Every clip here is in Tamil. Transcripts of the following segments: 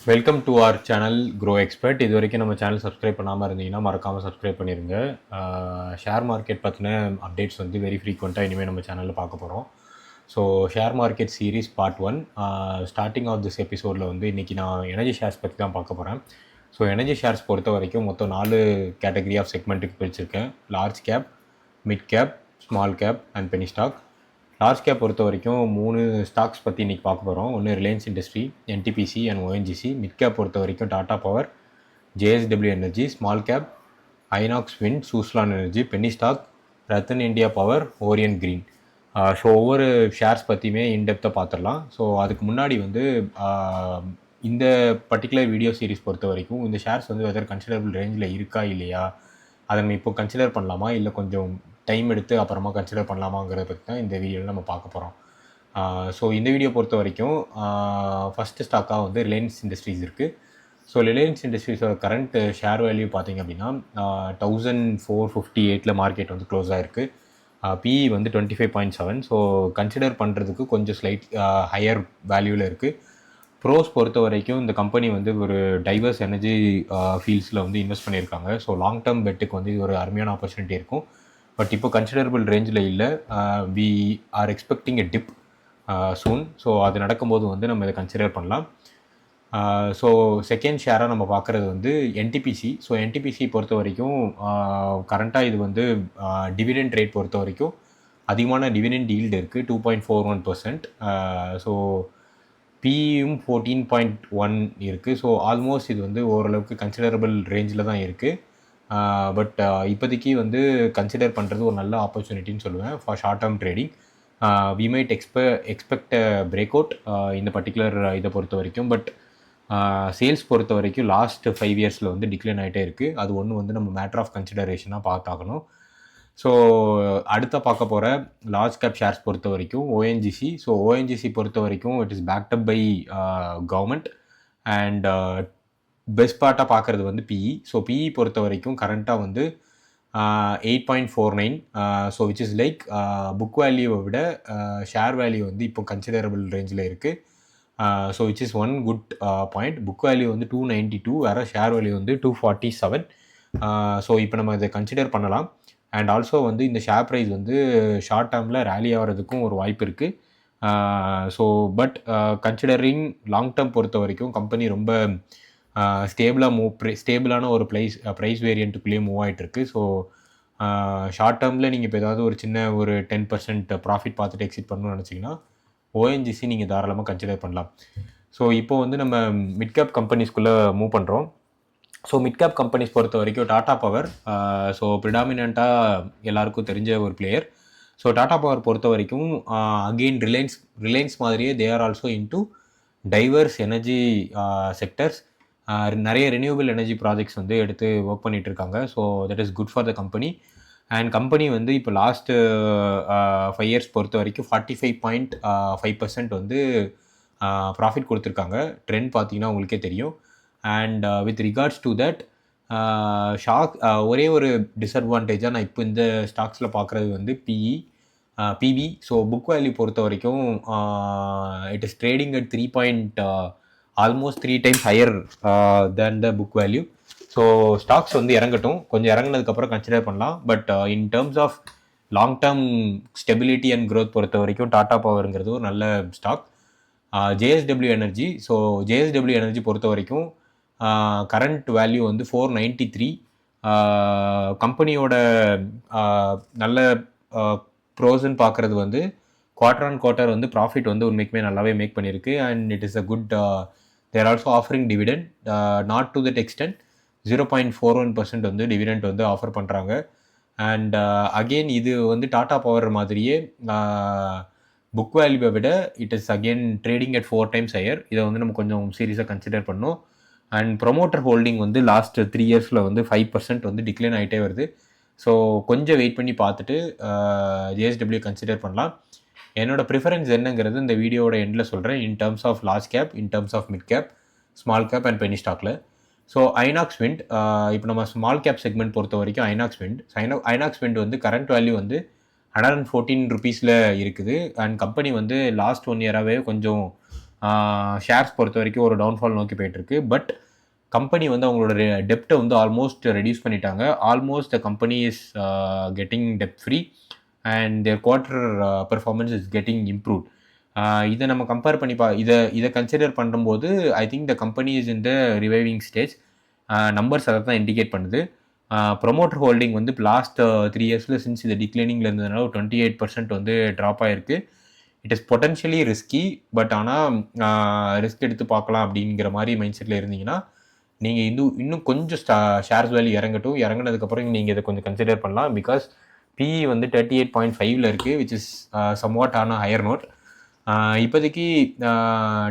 Welcome to our channel grow expert. இது வரைக்கும் நம்ம சேனல் சப்ஸ்கிரைப் பண்ணாமல் இருந்தீங்கன்னா மறக்காமல் சப்ஸ்கிரைப் பண்ணிடுங்க. ஷேர் மார்க்கெட் பற்றின அப்டேட்ஸ் வந்து வெரி ஃப்ரீக்வெண்ட்டாக இனிமேல் நம்ம சேனலில் பார்க்க போகிறோம். So share market series part 1 starting of this எபிசோடில் வந்து இன்றைக்கி நான் எனர்ஜி ஷேர்ஸ் பற்றி தான் பார்க்க போகிறேன். ஸோ எனர்ஜி ஷேர்ஸ் பொறுத்த வரைக்கும் மொத்தம் 4 கேட்டகரி ஆஃப் செக்மெண்ட்டுக்கு பிரிச்சிருக்கேன். Large cap, mid cap, small cap and penny stock. Large cap பொறுத்த வரைக்கும் 3 ஸ்டாக்ஸ் பற்றி இன்றைக்கி பார்க்க போகிறோம். ஒன்று Reliance industry, NTPC and ONGC. Mid cap பொறுத்த வரைக்கும் Tata power, JSW energy. Small cap Inox wind, Suzlon energy. Penny stock Rattan India power, orient green. So ஒவ்வொரு ஷேர்ஸ் பற்றியுமே இன்டெப்த்தாக பார்த்துடலாம். ஸோ அதுக்கு முன்னாடி வந்து இந்த பர்டிகுலர் வீடியோ சீரிஸ் பொறுத்த வரைக்கும் இந்த ஷேர்ஸ் வந்து வெதர் கன்சிடரபிள் ரேஞ்சில் இருக்கா இல்லையா, அதை நம்ம இப்போ கன்சிடர் பண்ணலாமா இல்லை கொஞ்சம் டைம் எடுத்து அப்புறமா கன்சிடர் பண்ணலாமாங்கிறத பற்றி தான் இந்த வீடியோவில் நம்ம பார்க்க போகிறோம். ஸோ இந்த வீடியோ பொறுத்த வரைக்கும் ஃபஸ்ட்டு ஸ்டாக்காக வந்து ரிலையன்ஸ் இண்டஸ்ட்ரீஸ் இருக்குது. ஸோ ரிலையன்ஸ் இண்டஸ்ட்ரீஸோட கரண்ட் ஷேர் வேல்யூ பார்த்திங்க அப்படின்னா 1458 மார்க்கெட் வந்து க்ளோஸ் ஆகிருக்கு. பிஇ வந்து 25.7. ஸோ கன்சிடர் பண்ணுறதுக்கு கொஞ்சம் ஸ்லைட் ஹையர் வேல்யூவில் இருக்குது. ப்ரோஸ் பொறுத்த வரைக்கும் இந்த கம்பெனி வந்து ஒரு டைவர்ஸ் எனர்ஜி ஃபீல்ட்ஸில் வந்து இன்வெஸ்ட் பண்ணியிருக்காங்க. ஸோ லாங் டேர்ம் பெட்டுக்கு வந்து இது ஒரு அருமையான ஆப்பர்ச்சுனிட்டி இருக்கும். பட் இப்போ கன்சிடரபிள் ரேஞ்சில் இல்லை. We are expecting a dip soon. So அது நடக்கும்போது வந்து நம்ம இதை கன்சிடர் பண்ணலாம். ஸோ செகண்ட் ஷேராக நம்ம பார்க்குறது வந்து என்டிபிசி. ஸோ என்டிபிசி பொறுத்த வரைக்கும் கரண்ட்டாக இது வந்து டிவிடெண்ட் ரேட் பொறுத்த வரைக்கும் அதிகமான டிவிடெண்ட் ஈல்டு இருக்குது, 2.41%. ஸோ பியும் 14.1 இருக்குது. ஸோ ஆல்மோஸ்ட் இது வந்து ஓரளவுக்கு கன்சிடரபிள் ரேஞ்சில் தான் இருக்குது. பட் இப்போதைக்கு வந்து கன்சிடர் பண்ணுறது ஒரு நல்ல ஆப்பர்ச்சுனிட்டின்னு சொல்லுவேன் for short term trading. We might expect break out இந்த பர்டிகுலர் இதை பொறுத்த வரைக்கும். பட் சேல்ஸ் பொறுத்த வரைக்கும் லாஸ்ட் 5 இயர்ஸில் வந்து டிக்ளைன் ஆகிட்டே இருக்குது. அது ஒன்று வந்து நம்ம மேட்டர் ஆஃப் கன்சிடரேஷனாக பார்த்தாகணும். ஸோ அடுத்த பார்க்க போகிற லார்ஜ் கேப் ஷேர்ஸ் பொறுத்த வரைக்கும் ஓஎன்ஜிசி. ஸோ ஓஎன்ஜிசி பொறுத்த வரைக்கும் it is backed by government and best பார்ட்டாக பார்க்குறது வந்து பிஇ. ஸோ பிஇ பொறுத்த வரைக்கும் கரண்ட்டாக வந்து 8.49. So which is like book வேல்யூவை விட ஷேர் வேல்யூ வந்து இப்போ கன்சிடரபிள் ரேஞ்சில் இருக்குது. So which is one good point. Book value வந்து 292, வேறு ஷேர் வேல்யூ வந்து 247. ஸோ இப்போ நம்ம இதை கன்சிடர் பண்ணலாம். அண்ட் ஆல்சோ வந்து இந்த ஷேர் ப்ரைஸ் வந்து ஷார்ட் டேர்மில் ரேலி ஆகிறதுக்கும் ஒரு வாய்ப்பு இருக்குது. So but considering long term பொறுத்த வரைக்கும் கம்பெனி ரொம்ப ஸ்டேபிளான ஒரு ப்ரைஸ் வேரியண்ட்டுக்குள்ளேயே மூவ் ஆகிட்டுருக்கு. ஸோ ஷார்ட் டேர்மில் நீங்கள் இப்போ ஏதாவது ஒரு சின்ன ஒரு 10% ப்ராஃபிட் பார்த்துட்டு எக்ஸிட் பண்ணணும்னு நினச்சிங்கன்னா ஓஎன்ஜிசி நீங்கள் தாராளமாக கன்சிடர் பண்ணலாம். ஸோ இப்போ வந்து நம்ம மிட் கேப் கம்பெனிஸ்குள்ளே மூவ் பண்ணுறோம். ஸோ மிட் கேப் கம்பெனிஸ் பொறுத்த வரைக்கும் டாடா பவர் ஸோ ப்ரிடாமினண்ட்டாக எல்லாருக்கும் தெரிஞ்ச ஒரு பிளேயர். ஸோ டாடா பவர் பொறுத்த வரைக்கும் அகெயின் ரிலையன்ஸ் மாதிரியே they are also into divorce energy sectors. நிறைய ரெனியூவபிள் எனர்ஜி ப்ராஜெக்ட்ஸ் வந்து எடுத்து ஒர்க் பண்ணிகிட்டு இருக்காங்க. So that is good for the company. And company வந்து இப்போ லாஸ்ட்டு 5 இயர்ஸ் பொறுத்த வரைக்கும் 45.5% வந்து ப்ராஃபிட் கொடுத்துருக்காங்க. ட்ரெண்ட் பார்த்தீங்கன்னா உங்களுக்கே தெரியும். And with regards to that ஒரே ஒரு டிஸ்அட்வான்டேஜாக நான் இப்போ இந்த ஸ்டாக்ஸில் பார்க்குறது வந்து பிவி. ஸோ புக் வேல்யூ பொறுத்த வரைக்கும் it is trading at almost 3 times higher than the book value. So stocks வந்து இறங்கட்டும், கொஞ்சம் இறங்கினதுக்கப்புறம் கன்சிடர் பண்ணலாம். But in terms of long term stability and growth பொறுத்த வரைக்கும் டாடா பவருங்கிறது ஒரு நல்ல stock. JSW energy. So JSW energy பொறுத்த வரைக்கும் கரண்ட் வேல்யூ வந்து 493. கம்பெனியோட நல்ல ப்ரோஸ்ன்னு பார்க்குறது வந்து குவார்டர் ஆன் குவார்ட்டர் வந்து ப்ராஃபிட் வந்து உண்மைக்குமே நல்லாவே மேக் பண்ணியிருக்கு. And it is a good they're also offering dividend not to that extent 0.41% வந்து டிவிடெண்ட் வந்து ஆஃபர் பண்ணுறாங்க. அண்ட் அகெயின் இது வந்து டாடா பவர் மாதிரியே புக் வேல்யூவை விட it is again trading at 4 times higher. இதை வந்து நம்ம கொஞ்சம் சீரியஸாக கன்சிடர் பண்ணோம். அண்ட் ப்ரொமோட்டர் ஹோல்டிங் வந்து லாஸ்ட் 3 இயர்ஸில் வந்து 5% வந்து டிக்ளைன் ஆகிட்டே வருது. ஸோ கொஞ்சம் வெயிட் பண்ணி பார்த்துட்டு ஜேஎஸ்டபிள்யூ கன்சிடர் பண்ணலாம். என்னோட ப்ரிஃபரன்ஸ் என்னங்கிறது இந்த வீடியோட எண்டில் சொல்கிறேன். In terms of large cap, in terms of mid cap, small cap and penny ஸ்டாக்கில். So Inox wind. இப்போ நம்ம ஸ்மால் கேப் செக்மெண்ட் பொறுத்த வரைக்கும் ஐநாக்ஸ் விண்ட் வந்து கரண்ட் வேல்யூ வந்து 114 rupees இருக்குது. அண்ட் கம்பெனி வந்து லாஸ்ட் 1 year கொஞ்சம் ஷேர்ஸ் பொறுத்த வரைக்கும் ஒரு டவுன்ஃபால் நோக்கி போயிட்டுருக்கு. பட் கம்பெனி வந்து அவங்களோட டெப்ட்டை வந்து ஆல்மோஸ்ட் ரெடியூஸ் பண்ணிட்டாங்க. Almost the company is getting டெப்ட் free and their quarter performance is getting improved. இதை நம்ம கம்பேர் பண்ணி இதை கன்சிடர் பண்ணும்போது I think the company is in the reviving stage. Numbers அதை தான் இண்டிகேட் பண்ணுது. ப்ரொமோட்டர் ஹோல்டிங் வந்து லாஸ்ட் 3 இயர்ஸில் சின்ஸ் இது டிக்ளைனிங்கில் இருந்ததுனால ஒரு 28% வந்து ட்ராப் ஆகிருக்கு. It is potentially risky. But ஆனால் ரிஸ்க் எடுத்து பார்க்கலாம் அப்படிங்கிற மாதிரி மைண்ட் செட்டில் இருந்தீங்கன்னா நீங்கள் இன்னும் கொஞ்சம் ஷேர்ஸ் வேல்யூ இறங்கட்டும். இறங்கினதுக்கப்புறம் நீங்கள் இதை கொஞ்சம் கன்சிடர் பண்ணலாம். பிகாஸ் பிஇ வந்து 38.5 இருக்குது, விச் இஸ் சம்வாட் ஆன ஹையர் நோட். இப்போதைக்கு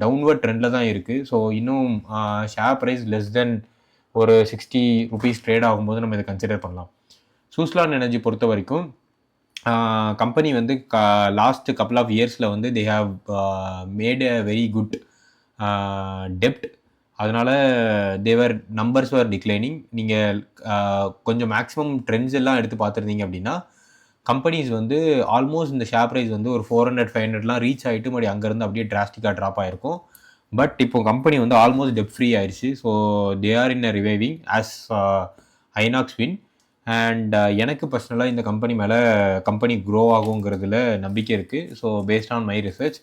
டவுன்வர்ட் ட்ரெண்டில் தான் இருக்குது. ஸோ இன்னும் ஷேர் ப்ரைஸ் லெஸ் தென் ஒரு 60 rupees ட்ரேட் ஆகும்போது நம்ம இதை கன்சிடர் பண்ணலாம். சூஸ்லான் எனர்ஜி பொறுத்த வரைக்கும் கம்பெனி வந்து லாஸ்ட் கப்புள் ஆஃப் இயர்ஸில் வந்து they have made a very good டெப்ட். அதனால் தேவர் நம்பர்ஸ் வர் டிக்ளைனிங். நீங்கள் கொஞ்சம் மேக்ஸிமம் ட்ரெண்ட்ஸ் எல்லாம் எடுத்து பார்த்துருந்தீங்க அப்படின்னா கம்பெனிஸ் வந்து ஆல்மோஸ்ட் இந்த ஷேர் ப்ரைஸ் வந்து ஒரு 400-500 ரீச் ஆகிட்டு மறுபடி அங்கேருந்து அப்படியே டிராஸ்டிக்காக ட்ராப் ஆகிருக்கும். பட் இப்போ கம்பெனி வந்து ஆல்மோஸ்ட் டெப்ட் ஃப்ரீ ஆயிடுச்சு. So they are in a reviving as INOX win. And எனக்கு பர்சனலாக இந்த கம்பெனி மேலே கம்பெனி க்ரோ ஆகுங்கிறதுல நம்பிக்கை இருக்குது. So based on my research,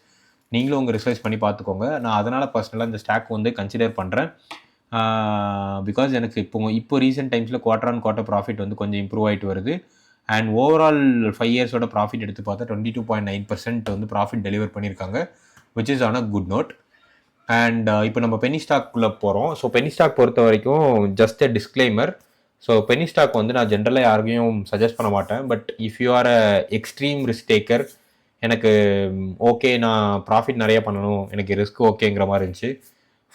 நீங்களும் உங்கள் ரிசர்ச் பண்ணி பார்த்துக்கோங்க. நான் அதனால் பர்சனலாக இந்த ஸ்டாக் வந்து கன்சிடர் பண்ணுறேன். பிகாஸ் எனக்கு இப்போ ரீசெண்ட் டைம்ஸில் குவார்டர் ஆன் குவார்டர் ப்ராஃபிட் வந்து கொஞ்சம் இம்ப்ரூவ் ஆகிட்டு வருது. அண்ட் ஓவரால் 5 இயர்ஸோட ப்ராஃபிட் எடுத்து பார்த்தா 22.9% வந்து ப்ராஃபிட் டெலிவர் பண்ணியிருக்காங்க, which is on a good note. And இப்போ நம்ம பெனி ஸ்டாக்குள்ளே போகிறோம். ஸோ பெனி ஸ்டாக் பொறுத்த வரைக்கும் just a disclaimer. So penny stock வந்து நான் ஜென்ரலாக யாருக்கையும் சஜஸ்ட் பண்ண மாட்டேன். But if you are a extreme risk taker, எனக்கு ஓகே நான் ப்ராஃபிட் நிறைய பண்ணணும், எனக்கு ரிஸ்க் ஓகேங்கிற மாதிரி இருந்துச்சு,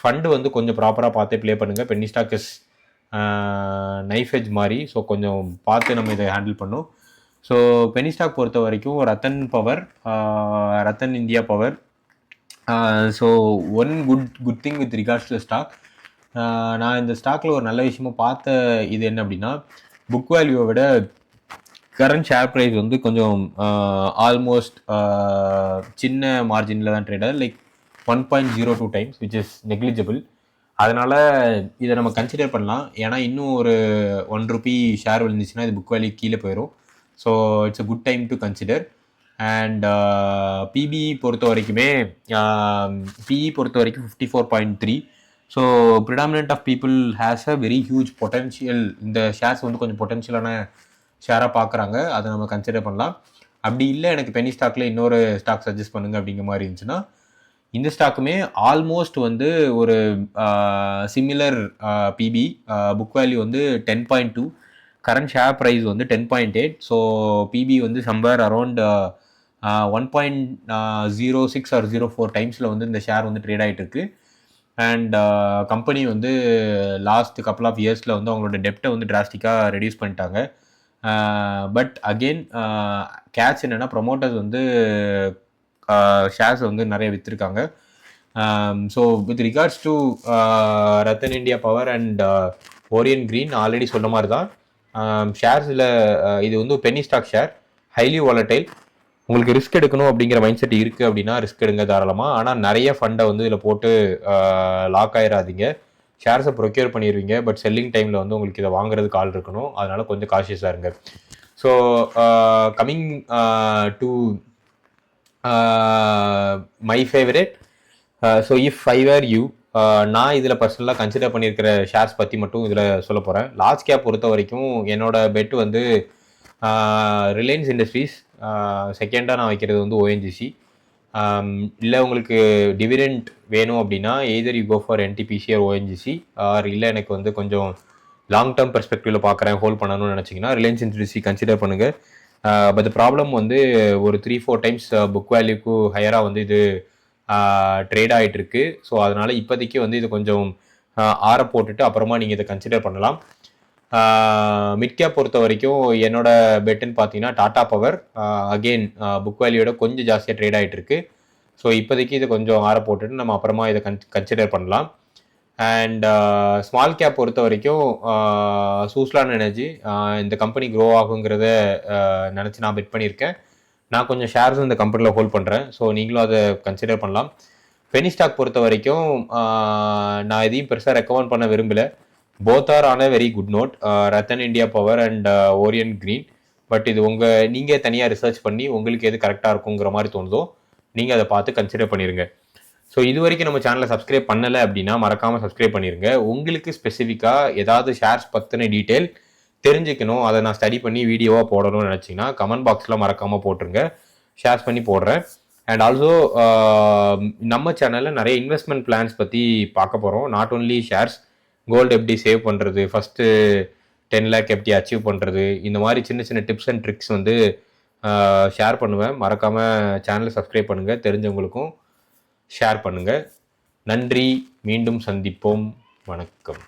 ஃபண்டு வந்து கொஞ்சம் ப்ராப்பராக பார்த்து ப்ளே பண்ணுங்கள். Penny stock is knife edge மாதிரி. ஸோ கொஞ்சம் பார்த்து நம்ம இதை ஹேண்டில் பண்ணணும். ஸோ பென்னி ஸ்டாக் பொறுத்த வரைக்கும் Ratan power, Ratan India power. So one good thing with regards to stock, நான் இந்த ஸ்டாக்கில் ஒரு நல்ல விஷயமா பார்த்த இது என்ன அப்படின்னா, புக் வேல்யூவை விட கரண்ட் ஷேர் ப்ரைஸ் வந்து கொஞ்சம் ஆல்மோஸ்ட் சின்ன மார்ஜினில் தான் ட்ரேட் ஆகுது, like 1.02 times, which is negligible. அதனால் இதை நம்ம கன்சிடர் பண்ணலாம். ஏன்னா இன்னும் ஒரு 1 ரூபி ஷேர் விழுந்துச்சுன்னா இது புக் வேல்யூ கீழே போயிடும். So it's a good time to consider. And PBE பொறுத்த வரைக்குமே பிஇ பொறுத்த வரைக்கும் 54.3. So predominant of people has a very huge potential. இந்த ஷேர்ஸ் வந்து கொஞ்சம் பொட்டன்ஷியலான ஷேராக பார்க்குறாங்க, அதை நம்ம கன்சிடர் பண்ணலாம். அப்படி இல்லை எனக்கு பெனி ஸ்டாக்கில் இன்னொரு ஸ்டாக் சஜஸ்ட் பண்ணுங்க அப்படிங்கிற மாதிரி இருந்துச்சுன்னா, இந்த ஸ்டாக்குமே ஆல்மோஸ்ட் வந்து ஒரு சிமிலர் பிபி, புக் வேல்யூ வந்து 10.2, கரண்ட் ஷேர் ப்ரைஸ் வந்து 10.8. ஸோ பிபி வந்து சம்வேர் அரௌண்ட் 1.06 ஆர் 04 டைம்ஸில் வந்து இந்த ஷேர் வந்து ட்ரேட் ஆகிட்டு இருக்கு. அண்ட் கம்பெனி வந்து லாஸ்ட் கப்புள் ஆஃப் இயர்ஸில் வந்து அவங்களோட டெப்ட்டை வந்து டிராஸ்டிக்காக ரெடியூஸ் பண்ணிட்டாங்க. பட் அகெயின் கேட்ச் என்னென்னா, ப்ரொமோட்டர்ஸ் வந்து ஷேர்ஸ் வந்து நிறைய விற்றுருக்காங்க. So with regards to Rattan India power and orient green, already சொன்ன மாதிரி தான் ஷேர்ஸில் இது வந்து penny stock share, highly volatile. உங்களுக்கு ரிஸ்க் எடுக்கணும் அப்படிங்கிற மைண்ட் செட் இருக்குது அப்படின்னா ரிஸ்க் எடுங்க தாராளமாக. ஆனால் நிறைய ஃபண்டை வந்து இதில் போட்டு லாக் ஆகிடாதீங்க. ஷேர்ஸை ப்ரொக்யூர் பண்ணிடுவீங்க, பட் செல்லிங் டைமில் வந்து உங்களுக்கு இதை வாங்குறதுக்கு ஆள் இருக்கணும். அதனால் கொஞ்சம் காஷியஸாக இருங்க. So coming to my favourite. So if I were you, நான் இதில் பர்சனலாக கன்சிடர் பண்ணியிருக்கிற ஷேர்ஸ் பற்றி மட்டும் இதில் சொல்ல போகிறேன். லார்ஜ் கேப் பொறுத்த வரைக்கும் என்னோட பெட் வந்து ரிலையன்ஸ் இண்டஸ்ட்ரீஸ், செகண்டாக நான் வைக்கிறது வந்து ஓஎன்ஜிசி. இல்லை உங்களுக்கு டிவிடெண்ட் வேணும் அப்படின்னா either you go for NTPC or ONGC, or இல்லை எனக்கு வந்து கொஞ்சம் லாங் டேர்ம் பெர்ஸ்பெக்டிவில் பார்க்குறேன், ஹோல்ட் பண்ணணும்னு நினச்சிங்கன்னா ரிலையன்ஸ் இண்டஸ்ட்ரீஸ் கன்சிடர் பண்ணுங்கள். பட் ப்ராப்ளம் வந்து ஒரு 3-4 டைம்ஸ் புக் வேல்யூக்கு ஹையராக வந்து இது ட்ரேட் ஆகிட்டு இருக்கு. ஸோ அதனால் இப்போதைக்கு வந்து இது கொஞ்சம் ஆற போட்டுட்டு அப்புறமா நீங்கள் இதை கன்சிடர் பண்ணலாம். மிட் கேப் பொறுத்த வரைக்கும் என்னோட பெட்டுன்னு பார்த்தீங்கன்னா டாடா பவர், அகெயின் புக் வேல்யூட கொஞ்சம் ஜாஸ்தியாக ட்ரேட் ஆகிட்டு இருக்கு. ஸோ இப்போதைக்கு இதை கொஞ்சம் ஆற போட்டுட்டு நம்ம அப்புறமா இதை கன்சிடர் பண்ணலாம். அண்ட் ஸ்மால் கேப் பொறுத்த வரைக்கும் சூஸ்லான் எனர்ஜி, இந்த கம்பெனி க்ரோ ஆகுங்கிறத நினச்சி நான் பெட் பண்ணியிருக்கேன். நான் கொஞ்சம் ஷேர்ஸ் இந்த கம்பெனியில் ஹோல்ட் பண்ணுறேன். ஸோ நீங்களும் அதை கன்சிடர் பண்ணலாம். பெனி ஸ்டாக் பொறுத்த வரைக்கும் நான் எதையும் பெருசாக ரெக்கமெண்ட் பண்ண விரும்பல. Both are on a very good note. Rattan India power and orient green. But இது நீங்கள் தனியாக ரிசர்ச் பண்ணி உங்களுக்கு எது கரெக்டாக இருக்குங்கிற மாதிரி தோணுதோ நீங்கள் அதை பார்த்து கன்சிடர் பண்ணிடுங்க. ஸோ இது வரைக்கும் நம்ம சேனலை சப்ஸ்கிரைப் பண்ணலை அப்படின்னா மறக்காமல் சப்ஸ்கிரைப் பண்ணிடுங்க. உங்களுக்கு ஸ்பெசிஃபிக்காக ஏதாவது ஷேர்ஸ் பற்றின டீட்டெயில் தெரிஞ்சுக்கணும், அதை நான் ஸ்டடி பண்ணி வீடியோவாக போடணும்னு நினச்சிங்கன்னா கமெண்ட் பாக்ஸில் மறக்காமல் போட்டுருங்க, ஷேர்ஸ் பண்ணி போடுறேன். அண்ட் ஆல்சோ நம்ம சேனலில் நிறைய இன்வெஸ்ட்மெண்ட் பிளான்ஸ் பற்றி பார்க்க போகிறோம். நாட் ஓன்லி ஷேர்ஸ், கோல்டு எப்படி சேவ் பண்ணுறது, ஃபஸ்ட்டு 10 lakh எப்படி அச்சீவ் பண்ணுறது, இந்த மாதிரி சின்ன சின்ன டிப்ஸ் அண்ட் ட்ரிக்ஸ் ஷேர் பண்ணுவேன். மறக்காமல் சேனலை சப்ஸ்கிரைப் பண்ணுங்கள், தெரிஞ்சவங்களுக்கும் ஷேர் பண்ணுங்கள். நன்றி, மீண்டும் சந்திப்போம், வணக்கம்.